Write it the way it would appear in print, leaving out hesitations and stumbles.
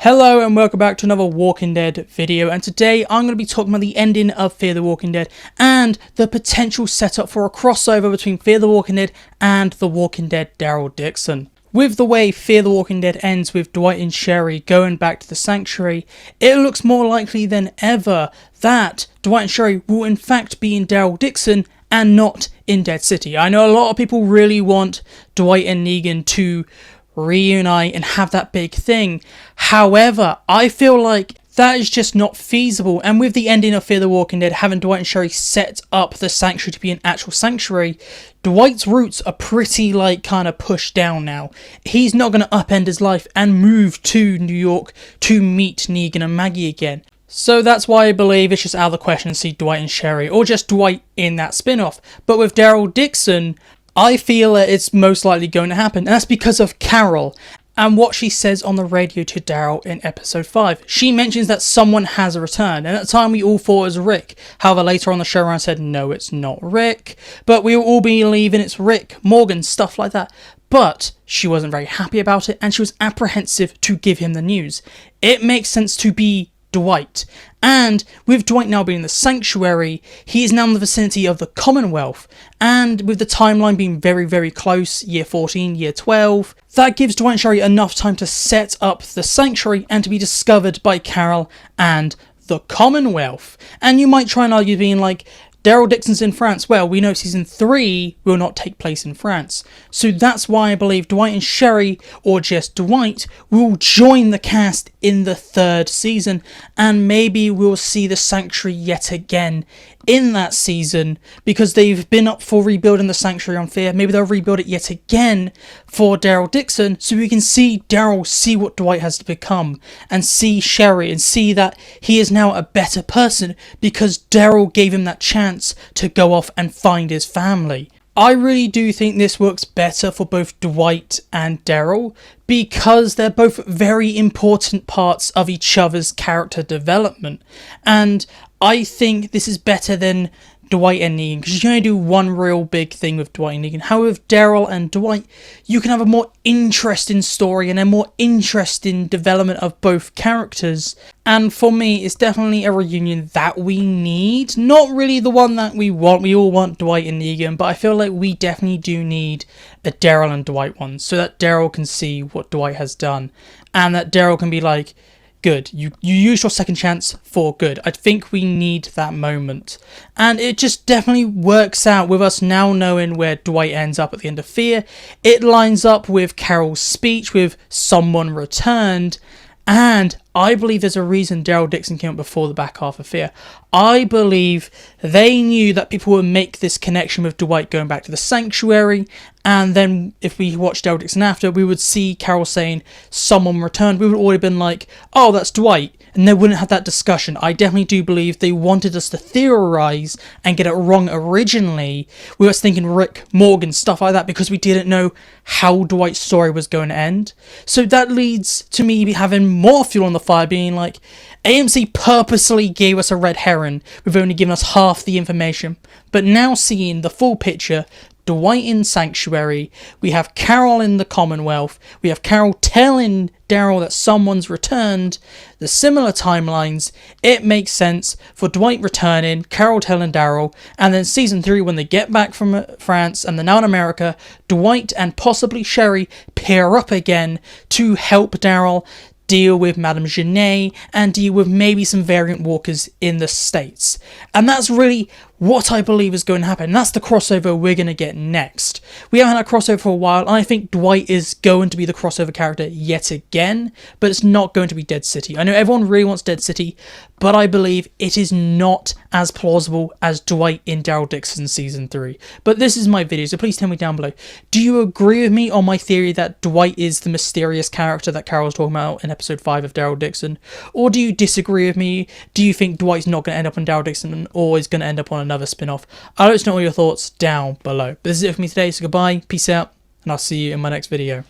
Hello and welcome back to another Walking Dead video, and today I'm going to be talking about the ending of Fear the Walking Dead and the potential setup for a crossover between Fear the Walking Dead and The Walking Dead Daryl Dixon. With the way Fear the Walking Dead ends with Dwight and Sherry going back to the sanctuary, it looks more likely than ever that Dwight and Sherry will in fact be in Daryl Dixon and not in Dead City. I know a lot of people really want Dwight and Negan to reunite and have that big thing. However, I feel like that is just not feasible, and with the ending of Fear the Walking Dead having Dwight and Sherry set up the sanctuary to be an actual sanctuary, Dwight's roots are pretty kind of pushed down now. He's not going to upend his life and move to New York to meet Negan and Maggie again. So that's why I believe it's just out of the question to see Dwight and Sherry, or just Dwight in that spin-off. But with Daryl Dixon, I feel that it's most likely going to happen, and that's because of Carol and what she says on the radio to Daryl in episode 5. She mentions that someone has returned, and at the time we all thought it was Rick. However, later on the show around said, no, it's not Rick, but we all believing it's Rick, Morgan, stuff like that. But she wasn't very happy about it, and she was apprehensive to give him the news. It makes sense to be Dwight, and with Dwight now being in the sanctuary, he is now in the vicinity of the Commonwealth, and with the timeline being very, very close, year 14, year 12, that gives Dwight and Sherry enough time to set up the sanctuary and to be discovered by Carol and the Commonwealth. And you might try and argue being like, Daryl Dixon's in France. Well, we know season 3 will not take place in France. So that's why I believe Dwight and Sherry, or just Dwight, will join the cast in the 3rd season. And maybe we'll see the Sanctuary yet again in that season, because they've been up for rebuilding the Sanctuary on Fear. Maybe they'll rebuild it yet again for Daryl Dixon, so we can see Daryl see what Dwight has to become, and see Sherry, and see that he is now a better person because Daryl gave him that chance to go off and find his family. I really do think this works better for both Dwight and Daryl, because they're both very important parts of each other's character development, and I think this is better than Dwight and Negan, because you can only do one real big thing with Dwight and Negan. However, with Daryl and Dwight, you can have a more interesting story and a more interesting development of both characters. And for me, it's definitely a reunion that we need. Not really the one that we want. We all want Dwight and Negan, but I feel like we definitely do need a Daryl and Dwight one, so that Daryl can see what Dwight has done, and that Daryl can be like, good, you used your second chance for good. I think we need that moment. And it just definitely works out with us now knowing where Dwight ends up at the end of Fear. It lines up with Carol's speech with someone returned. And I believe there's a reason Daryl Dixon came up before the back half of Fear. I believe they knew that people would make this connection with Dwight going back to the sanctuary, and then if we watched Daryl Dixon after, we would see Carol saying someone returned. We would have already been like, oh, that's Dwight, and they wouldn't have that discussion. I definitely do believe they wanted us to theorize and get it wrong originally. We were thinking Rick, Morgan, stuff like that, because we didn't know how Dwight's story was going to end. So that leads to me having more fuel on the fire, being like, AMC purposely gave us a red herring with only giving us half the information, but now seeing the full picture, Dwight in Sanctuary, we have Carol in the Commonwealth, we have Carol telling Daryl that someone's returned, the similar timelines, it makes sense for Dwight returning, Carol telling Daryl, and then season 3 when they get back from France and they're now in America, Dwight and possibly Sherry pair up again to help Daryl deal with Madame Genet and deal with maybe some variant walkers in the States. And that's really what I believe is going to happen. And that's the crossover we're going to get next. We haven't had a crossover for a while, and I think Dwight is going to be the crossover character yet again, but it's not going to be Dead City. I know everyone really wants Dead City, but I believe it is not as plausible as Dwight in Daryl Dixon season 3. But this is my video, so please tell me down below. Do you agree with me on my theory that Dwight is the mysterious character that Carol was talking about in episode 5 of Daryl Dixon? Or do you disagree with me? Do you think Dwight's not going to end up on Daryl Dixon or is going to end up on another spin-off? I'd like to know all your thoughts down below. But this is it for me today, so goodbye, peace out, and I'll see you in my next video.